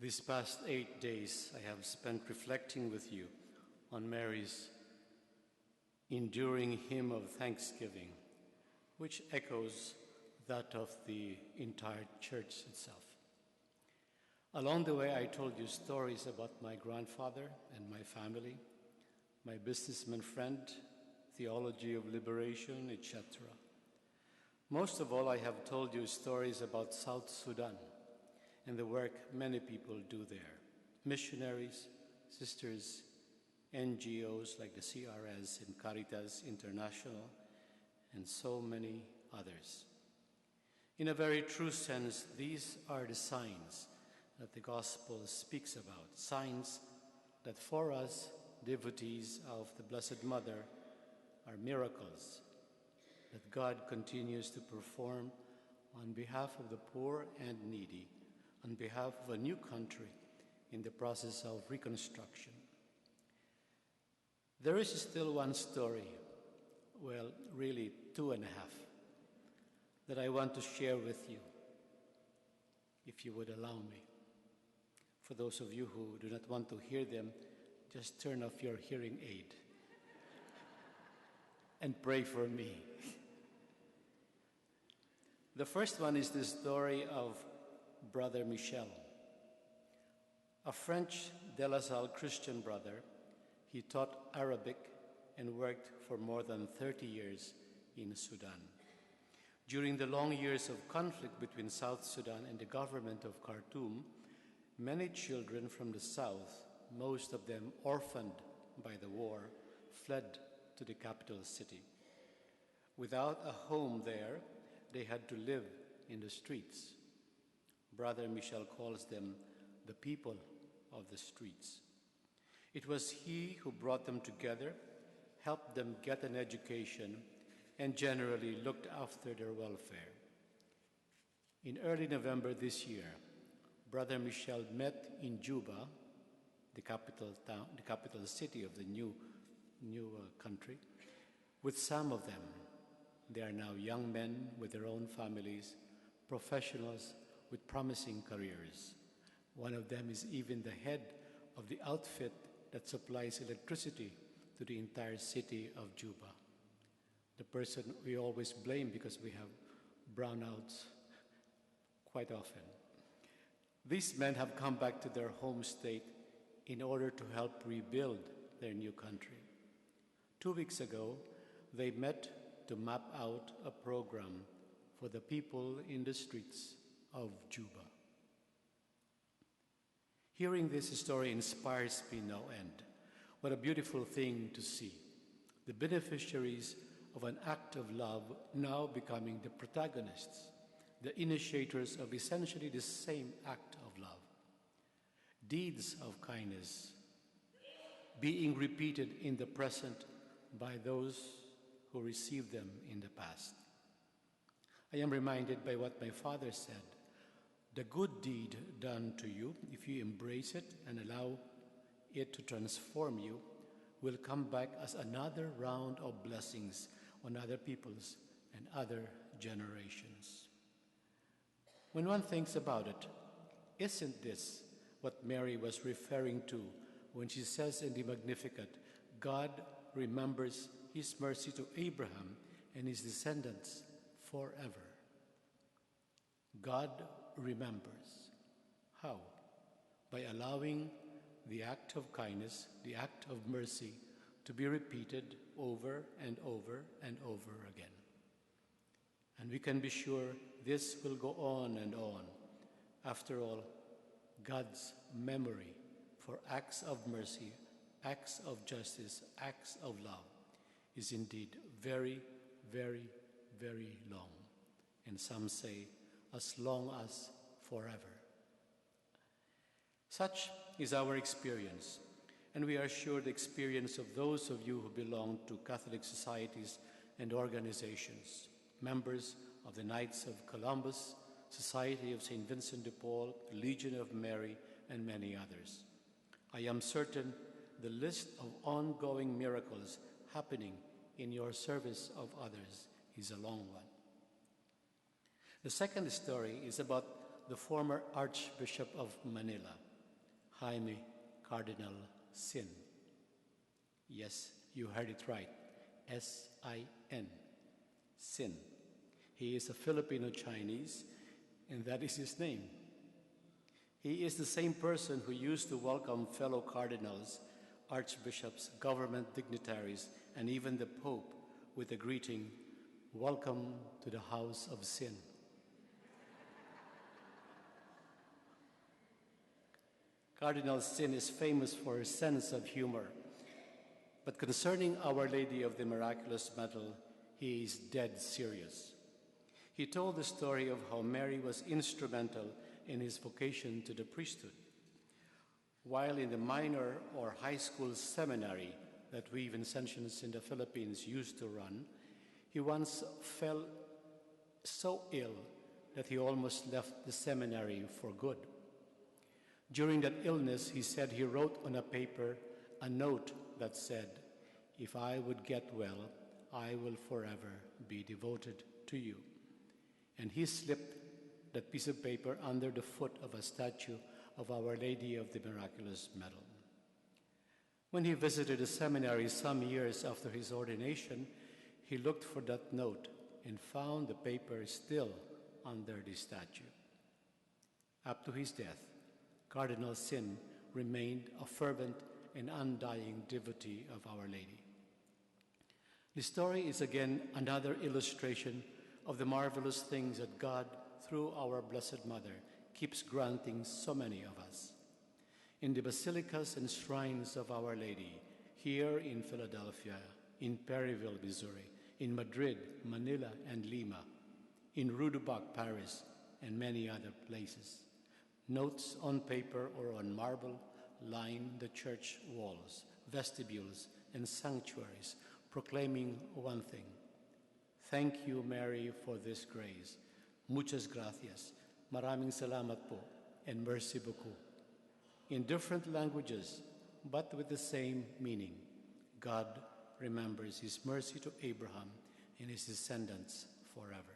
These past 8 days I have spent reflecting with you on Mary's enduring hymn of thanksgiving, which echoes that of the entire church itself. Along the way, I told you stories about my grandfather and my family, my businessman friend, theology of liberation, etc. Most of all, I have told you stories about South Sudan and the work many people do there. Missionaries, sisters, NGOs like the CRS and Caritas International, and so many others. In a very true sense, these are the signs that the Gospel speaks about, signs that for us, devotees of the Blessed Mother, are miracles that God continues to perform on behalf of the poor and needy, on behalf of a new country in the process of reconstruction. There is still one story, well, really 2.5, that I want to share with you, if you would allow me. For those of you who do not want to hear them, just turn off your hearing aid and pray for me. The first one is the story of Brother Michel, a French De La Salle Christian brother. He taught Arabic and worked for more than 30 years in Sudan. During the long years of conflict between South Sudan and the government of Khartoum, many children from the south, most of them orphaned by the war, fled to the capital city. Without a home there, they had to live in the streets. Brother Michel calls them the people of the streets. It was he who brought them together, helped them get an education, and generally looked after their welfare. In early November this year, Brother Michel met in Juba, the capital city of the new country, with some of them. They are now young men with their own families, professionals with promising careers. One of them is even the head of the outfit that supplies electricity to the entire city of Juba. The person we always blame because we have brownouts quite often. These men have come back to their home state in order to help rebuild their new country. 2 weeks ago, they met to map out a program for the people in the streets of Juba. Hearing this story inspires me no end. What a beautiful thing to see. The beneficiaries of an act of love now becoming the protagonists, the initiators of essentially the same act of love. Deeds of kindness being repeated in the present by those who received them in the past. I am reminded by what my father said. The good deed done to you, if you embrace it and allow it to transform you, will come back as another round of blessings on other peoples and other generations. When one thinks about it, isn't this what Mary was referring to when she says in the Magnificat, God remembers his mercy to Abraham and his descendants forever? God remembers. How? By allowing the act of kindness, the act of mercy, to be repeated over and over and over again. And we can be sure this will go on and on. After all, God's memory for acts of mercy, acts of justice, acts of love is indeed very, very, very long. And some say, as long as forever. Such is our experience, and we are sure the experience of those of you who belong to Catholic societies and organizations, members of the Knights of Columbus, Society of St. Vincent de Paul, Legion of Mary, and many others. I am certain the list of ongoing miracles happening in your service of others is a long one. The second story is about the former Archbishop of Manila, Jaime Cardinal Sin. Yes, you heard it right. S-I-N. Sin. He is a Filipino Chinese, and that is his name. He is the same person who used to welcome fellow cardinals, archbishops, government dignitaries, and even the Pope with the greeting, "Welcome to the house of sin." Cardinal Sin is famous for his sense of humor, but concerning Our Lady of the Miraculous Medal, he is dead serious. He told the story of how Mary was instrumental in his vocation to the priesthood. While in the minor or high school seminary that we Vincentians in the Philippines used to run, he once fell so ill that he almost left the seminary for good. During that illness, he said he wrote on a paper a note that said, "If I would get well, I will forever be devoted to you." And he slipped that piece of paper under the foot of a statue of Our Lady of the Miraculous Medal. When he visited the seminary some years after his ordination, he looked for that note and found the paper still under the statue. Up to his death, Cardinal Sin remained a fervent and undying devotee of Our Lady. The story is again another illustration of the marvelous things that God, through our Blessed Mother, keeps granting so many of us. In the basilicas and shrines of Our Lady, here in Philadelphia, in Perryville, Missouri, in Madrid, Manila, and Lima, in Rue du Bac, Paris, and many other places, notes on paper or on marble line the church walls, vestibules, and sanctuaries, proclaiming one thing: "Thank you, Mary, for this grace. Muchas gracias. Maraming salamat po, and merci beaucoup." In different languages, but with the same meaning. God remembers his mercy to Abraham and his descendants forever.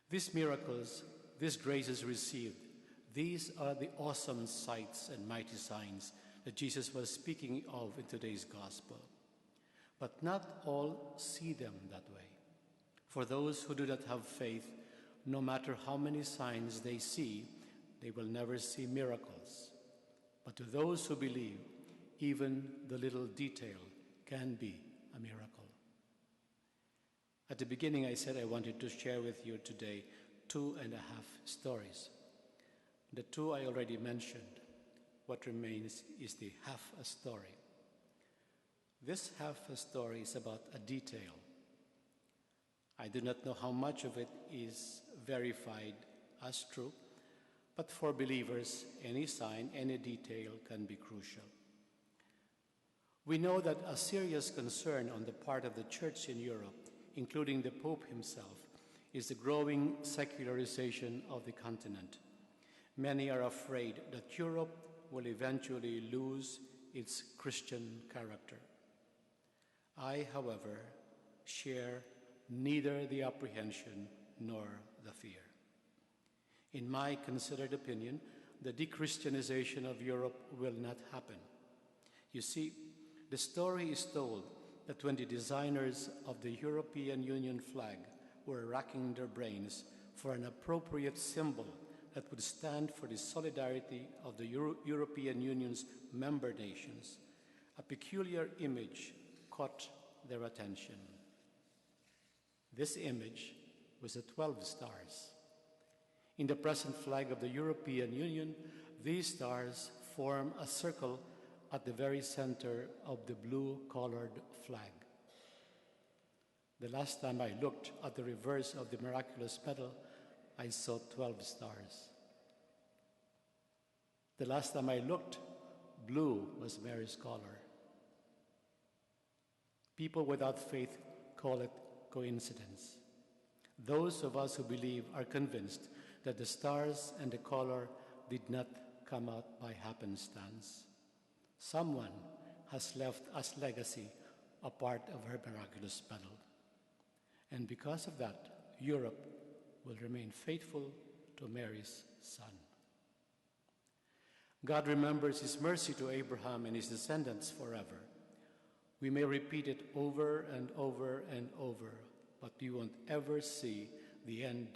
These miracles, these graces received, these are the awesome sights and mighty signs that Jesus was speaking of in today's gospel. But not all see them that way. For those who do not have faith, no matter how many signs they see, they will never see miracles. But to those who believe, even the little detail can be a miracle. At the beginning, I said I wanted to share with you today 2.5 stories. The two I already mentioned. What remains is the half a story. This half a story is about a detail. I do not know how much of it is verified as true, but for believers, any sign, any detail can be crucial. We know that a serious concern on the part of the Church in Europe, including the Pope himself, is the growing secularization of the continent. Many are afraid that Europe will eventually lose its Christian character. I, however, share neither the apprehension nor the fear. In my considered opinion, the de-Christianization of Europe will not happen. You see, the story is told that when the designers of the European Union flag were racking their brains for an appropriate symbol that would stand for the solidarity of the European Union's member nations, a peculiar image caught their attention. This image was the 12 stars. In the present flag of the European Union, these stars form a circle at the very center of the blue-colored flag. The last time I looked at the reverse of the Miraculous Medal, I saw 12 stars. The last time I looked, blue was Mary's color. People without faith call it coincidence. Those of us who believe are convinced that the stars and the color did not come out by happenstance. Someone has left as legacy a part of her miraculous medal. And because of that, Europe will remain faithful to Mary's son. God remembers his mercy to Abraham and his descendants forever. We may repeat it over and over and over, but we won't ever see the end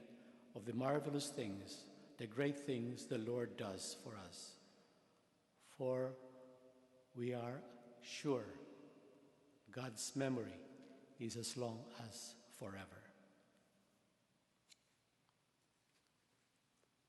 of the marvelous things, the great things the Lord does for us. For we are sure God's memory is as long as forever.